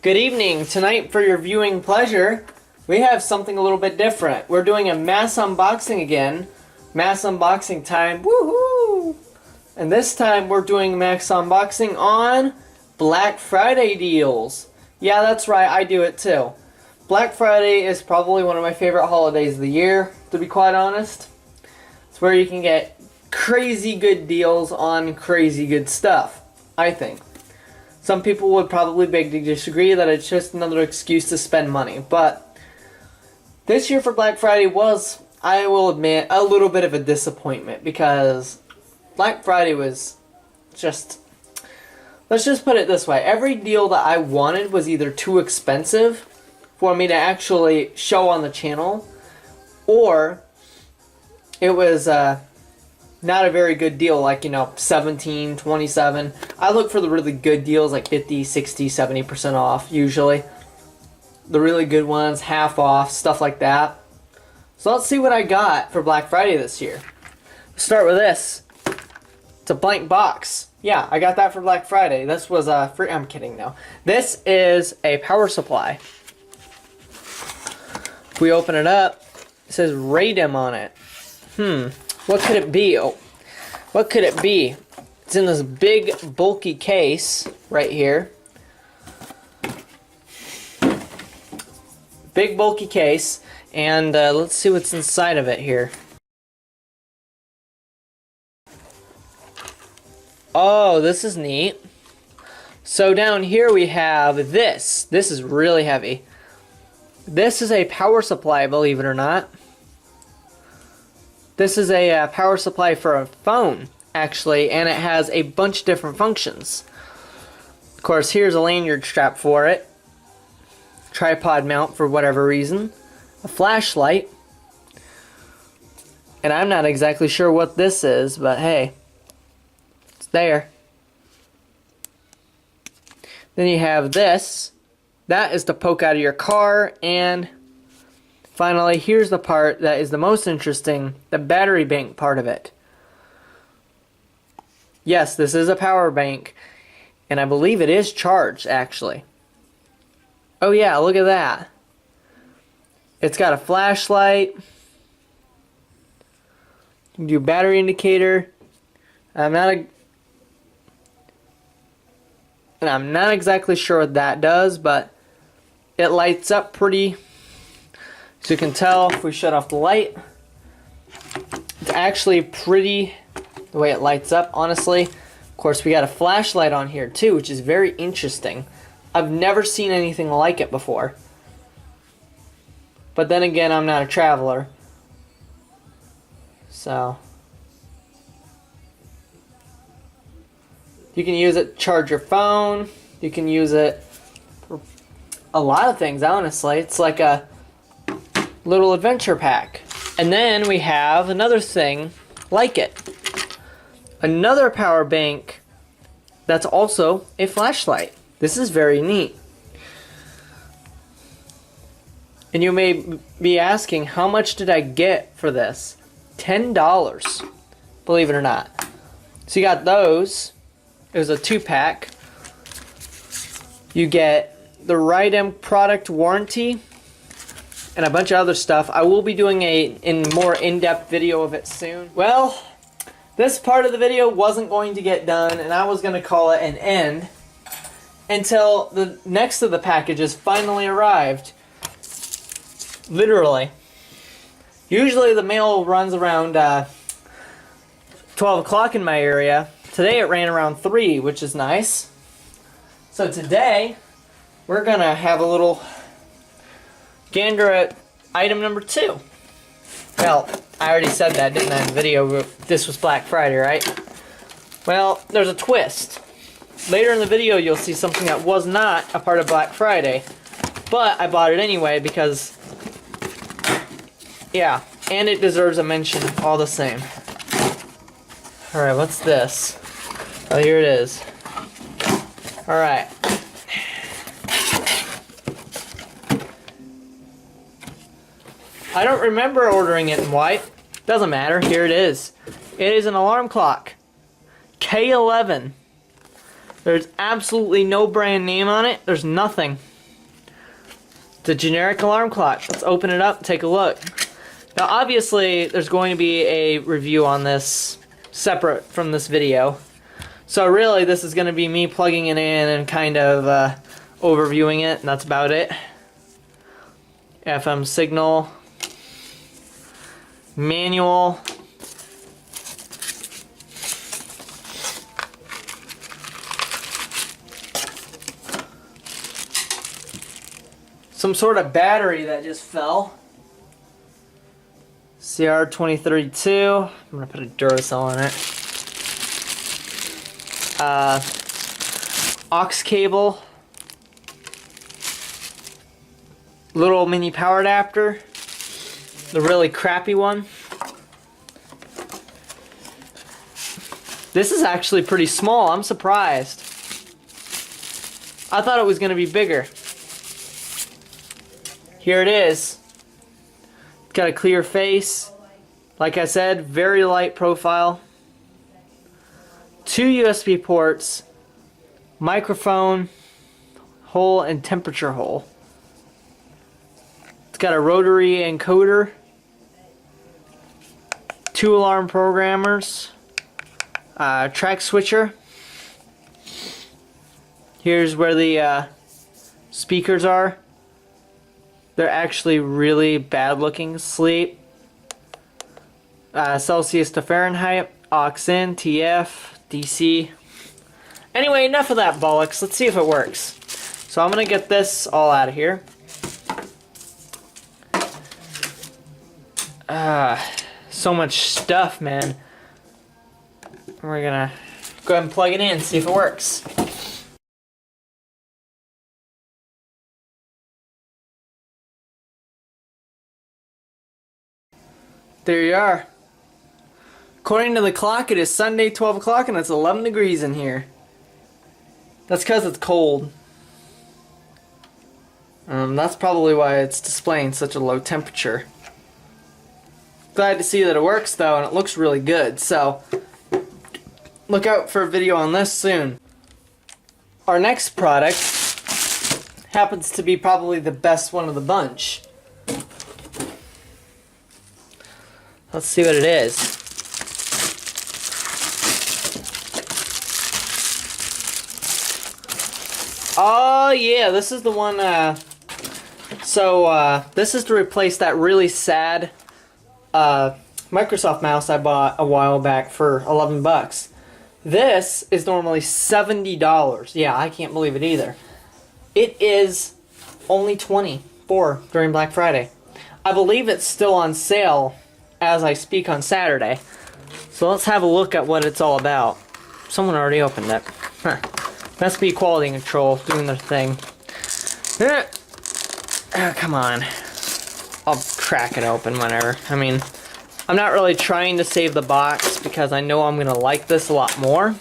Good evening. Tonight, for your viewing pleasure, we have something a little bit different. We're doing a mass unboxing again. Mass unboxing time. Woohoo! And this time, we're doing mass unboxing on Black Friday deals. Yeah, that's right. I do it too. Black Friday is probably one of my favorite holidays of the year, to be quite honest. It's where you can get crazy good deals on crazy good stuff, I think. Some people would probably beg to disagree that it's just another excuse to spend money. But this year for Black Friday was, I will admit, a little bit of a disappointment because Black Friday was just, let's just put it this way. Every deal that I wanted was either too expensive for me to actually show on the channel, or it was not a very good deal, like, 17, 27. I look for the really good deals, like 50, 60, 70% off, usually. The really good ones, half off, stuff like that. So let's see what I got for Black Friday this year. Let's start with this. It's a blank box. Yeah, I got that for Black Friday. This was free. I'm kidding, no. This is a power supply. If we open it up, it says Raydem on it. What could it be? Oh, what could it be? It's in this big, bulky case right here. Big, bulky case. And let's see what's inside of it here. Oh, this is neat. So down here we have this. This is really heavy. This is a power supply, believe it or not. This is a power supply for a phone, actually, and it has a bunch of different functions. Of course, here's a lanyard strap for it. Tripod mount for whatever reason. A flashlight. And I'm not exactly sure what this is, but hey, it's there. Then you have this. That is to poke out of your car, and finally, here's the part that is the most interesting, the battery bank part of it. Yes, this is a power bank, and I believe it is charged, actually. Oh yeah, look at that. It's got a flashlight. You can do battery indicator. I'm not exactly sure what that does, but it lights up pretty. So you can tell if we shut off the light, it's actually pretty the way it lights up, honestly. Of course, we got a flashlight on here too, which is very interesting. I've never seen anything like it before. But then again, I'm not a traveler. So you can use it to charge your phone. You can use it for a lot of things, honestly. It's like a little adventure pack. And then we have another thing like it. Another power bank that's also a flashlight. This is very neat. And you may be asking, how much did I get for this? $10, believe it or not. So you got those. It was a 2-pack. You get the Raydem product warranty and a bunch of other stuff. I will be doing a more in-depth video of it soon. Well, this part of the video wasn't going to get done, and I was going to call it an end until the next of the packages finally arrived. Literally. Usually the mail runs around 12 o'clock in my area. Today it ran around 3, which is nice. So today, we're going to have a little gander at item number 2. Well, I already said that, didn't I, in the video? This was Black Friday, right? Well, there's a twist. Later in the video, you'll see something that was not a part of Black Friday. But I bought it anyway because, yeah, and it deserves a mention all the same. Alright, what's this? Oh, here it is. Alright. I don't remember ordering it in white. Doesn't matter. Here it is. It is an alarm clock. K11. There's absolutely no brand name on it. There's nothing. The generic alarm clock. Let's open it up and take a look. Now obviously there's going to be a review on this separate from this video. So really this is going to be me plugging it in and kind of overviewing it, and that's about it. FM signal. Manual. Some sort of battery that just fell. CR2032. I'm gonna put a Duracell on it. Aux cable. Little mini power adapter. The really crappy one. This is actually pretty small. I'm surprised. I thought it was gonna be bigger. Here it is. It's got a clear face. Like I said, very light profile. 2 USB ports, microphone hole, and temperature hole. It's got a rotary encoder, 2 alarm programmers, track switcher. Here's where the speakers are. They're actually really bad looking. Sleep, Celsius to Fahrenheit, aux in, TF, DC. Anyway, enough of that bollocks. Let's see if it works. So I'm gonna get this all out of here. So much stuff, man. We're gonna go ahead and plug it in, see if it works. There you are. According to the clock, it is Sunday, 12 o'clock, and it's 11 degrees in here. That's because it's cold. That's probably why it's displaying such a low temperature. Glad to see that it works, though, and it looks really good. So, look out for a video on this soon. Our next product happens to be probably the best one of the bunch. Let's see what it is. Oh yeah, this is the one, this is to replace that really sad Microsoft mouse I bought a while back for 11 bucks. This is normally $70. Yeah, I can't believe it either. It is only $24 during Black Friday. I believe it's still on sale as I speak on Saturday. So let's have a look at what it's all about. Someone already opened it. Huh. Must be quality control doing their thing. Oh, come on. I'll crack it open whenever. I mean, I'm not really trying to save the box because I know I'm gonna like this a lot more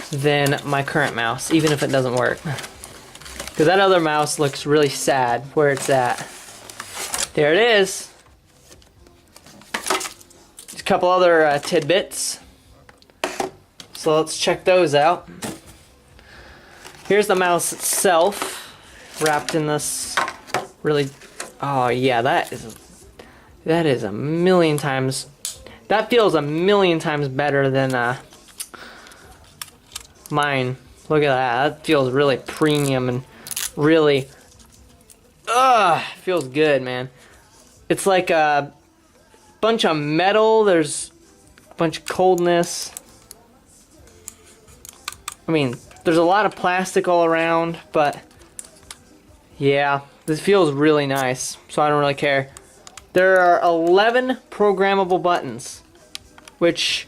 than my current mouse, even if it doesn't work. Because that other mouse looks really sad where it's at. There it is. A couple other tidbits. So let's check those out. Here's the mouse itself, wrapped in this really, oh yeah, that is a million times, that feels a million times better than mine. Look at that, that feels really premium and really, feels good, man. It's like a bunch of metal, there's a bunch of coldness. I mean, there's a lot of plastic all around, but yeah, this feels really nice, so I don't really care. There are 11 programmable buttons, which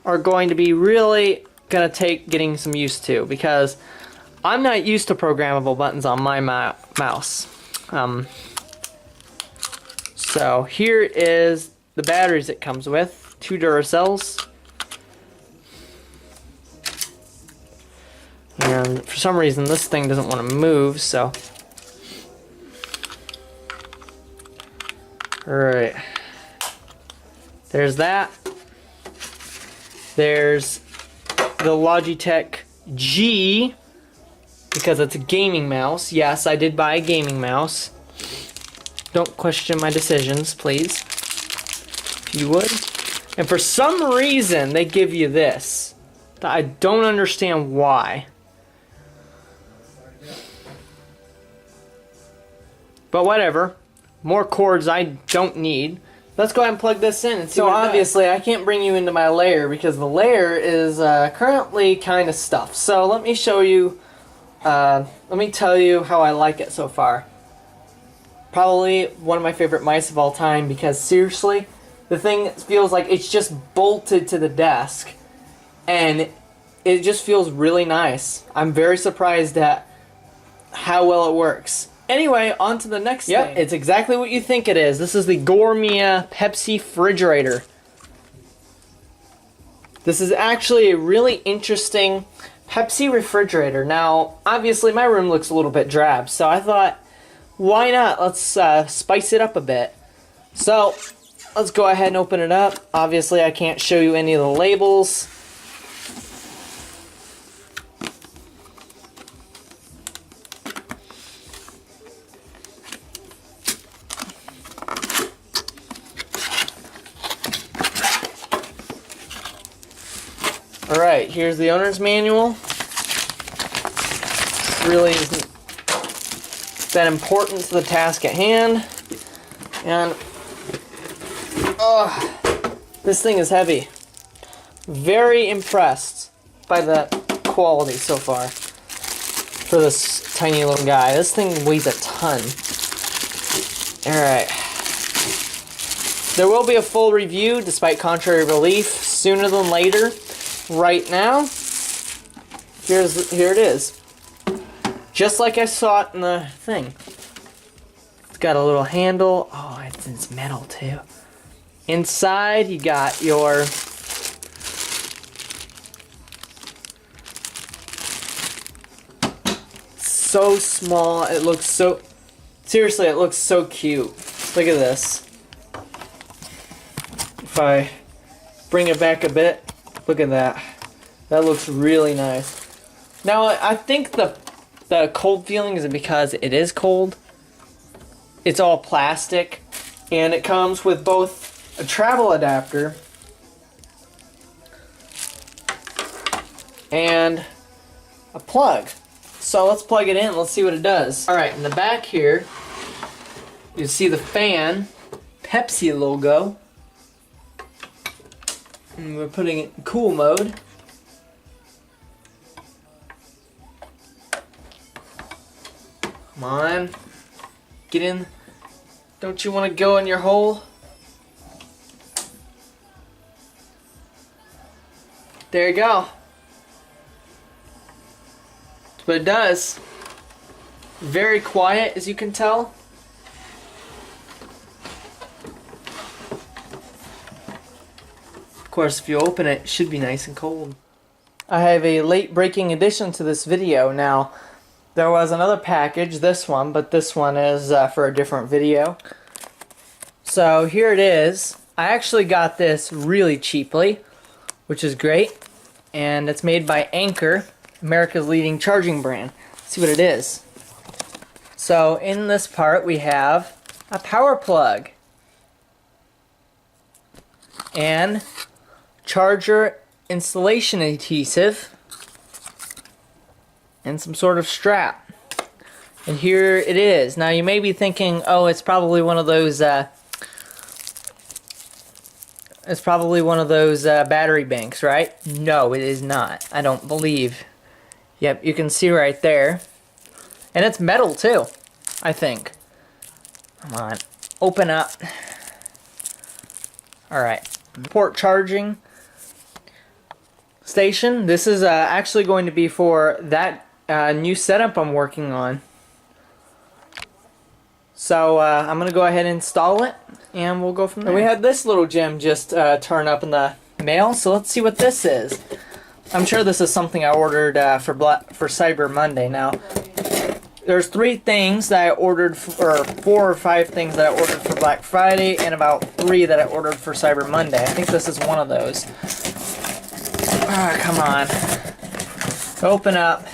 are going to be really gonna take getting some used to, because I'm not used to programmable buttons on my mouse. So here is the batteries it comes with, 2 Duracells. And for some reason this thing doesn't want to move, so. Alright. There's that. There's the Logitech G, because it's a gaming mouse. Yes, I did buy a gaming mouse. Don't question my decisions, please. If you would. And for some reason, they give you this. I don't understand why. But whatever. More cords I don't need. Let's go ahead and plug this in and see. So obviously I can't bring you into my lair because the lair is currently kind of stuffed. So let me show you, let me tell you how I like it so far. Probably one of my favorite mice of all time because seriously, the thing feels like it's just bolted to the desk and it just feels really nice. I'm very surprised at how well it works. Anyway, on to the next thing. Yep, it's exactly what you think it is. This is the Gourmia Pepsi Refrigerator. This is actually a really interesting Pepsi refrigerator. Now, obviously my room looks a little bit drab, so I thought, why not? Let's spice it up a bit. So, let's go ahead and open it up. Obviously I can't show you any of the labels. Alright, here's the owner's manual. Really isn't that important to the task at hand. And, this thing is heavy. Very impressed by the quality so far for this tiny little guy. This thing weighs a ton. Alright. There will be a full review, despite contrary belief, sooner than later. Right now, here it is. Just like I saw it in the thing. It's got a little handle. Oh, it's metal too. Inside, you got your so small. It looks so, seriously, it looks so cute. Look at this. If I bring it back a bit, look at that. That looks really nice. Now, I think the cold feeling is because it is cold. It's all plastic, and it comes with both a travel adapter and a plug. So let's plug it in. Let's see what it does. All right, in the back here, you see the fan, Pepsi logo. And we're putting it in cool mode. Come on. Get in. Don't you want to go in your hole? There you go. That's what it does. Very quiet, as you can tell. Of course, if you open it, it should be nice and cold. I have a late breaking addition to this video. Now, there was another package, this one, but this one is for a different video. So here it is. I actually got this really cheaply, which is great. And it's made by Anker, America's leading charging brand. Let's see what it is. So in this part we have a power plug and charger installation adhesive and some sort of strap. And here it is. Now you may be thinking, oh, it's probably one of those battery banks, right? No, it is not. I don't believe. Yep, you can see right there. And it's metal too, I think. Come on, open up. Alright, port charging station. This is actually going to be for that new setup I'm working on. So I'm going to go ahead and install it, and we'll go from there. And we had this little gem just turn up in the mail, so let's see what this is. I'm sure this is something I ordered for Cyber Monday. Now, there's 3 things that I ordered, or 4 or 5 things that I ordered for Black Friday, and about 3 that I ordered for Cyber Monday. I think this is one of those. Ah, come on. Open up.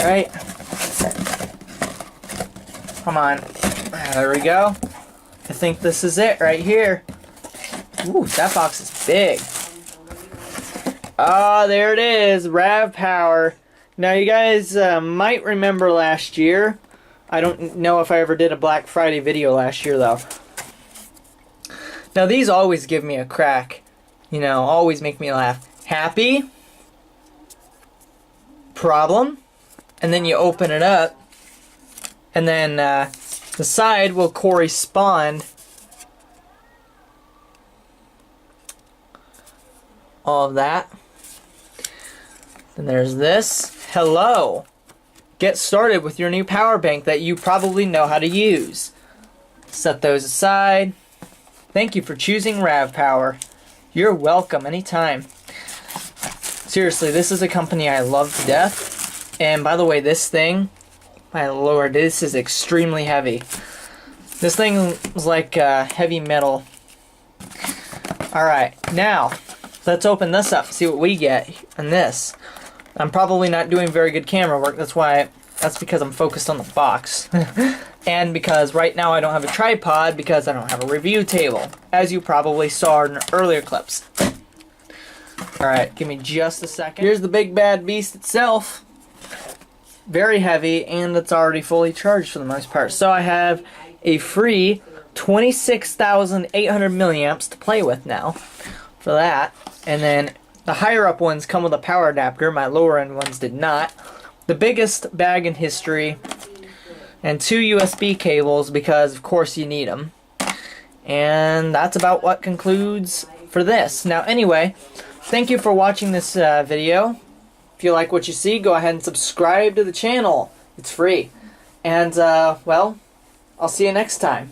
Alright. Come on. There we go. I think this is it right here. Ooh, that box is big. Ah, there it is. Rav Power. Now, you guys might remember last year. I don't know if I ever did a Black Friday video last year, though. Now, these always give me a crack. You know, always make me laugh. Happy. Problem. And then you open it up. And then the side will correspond. All of that. Then there's this. Hello. Get started with your new power bank that you probably know how to use. Set those aside. Thank you for choosing Rav Power. You're welcome anytime. Seriously, this is a company I love to death. And by the way, this thing, my lord, this is extremely heavy. This thing is like heavy metal. Alright, now, let's open this up and see what we get in this. I'm probably not doing very good camera work, that's because I'm focused on the box. And because right now I don't have a tripod because I don't have a review table, as you probably saw in earlier clips. Alright, give me just a second. Here's the big bad beast itself. Very heavy, and it's already fully charged for the most part. So I have a free 26,800 milliamps to play with now for that. And then the higher up ones come with a power adapter. My lower end ones did not. The biggest bag in history. And 2 USB cables because of course you need them. And that's about what concludes for this. Now anyway, thank you for watching this video. If you like what you see, go ahead and subscribe to the channel. It's free. And well, I'll see you next time.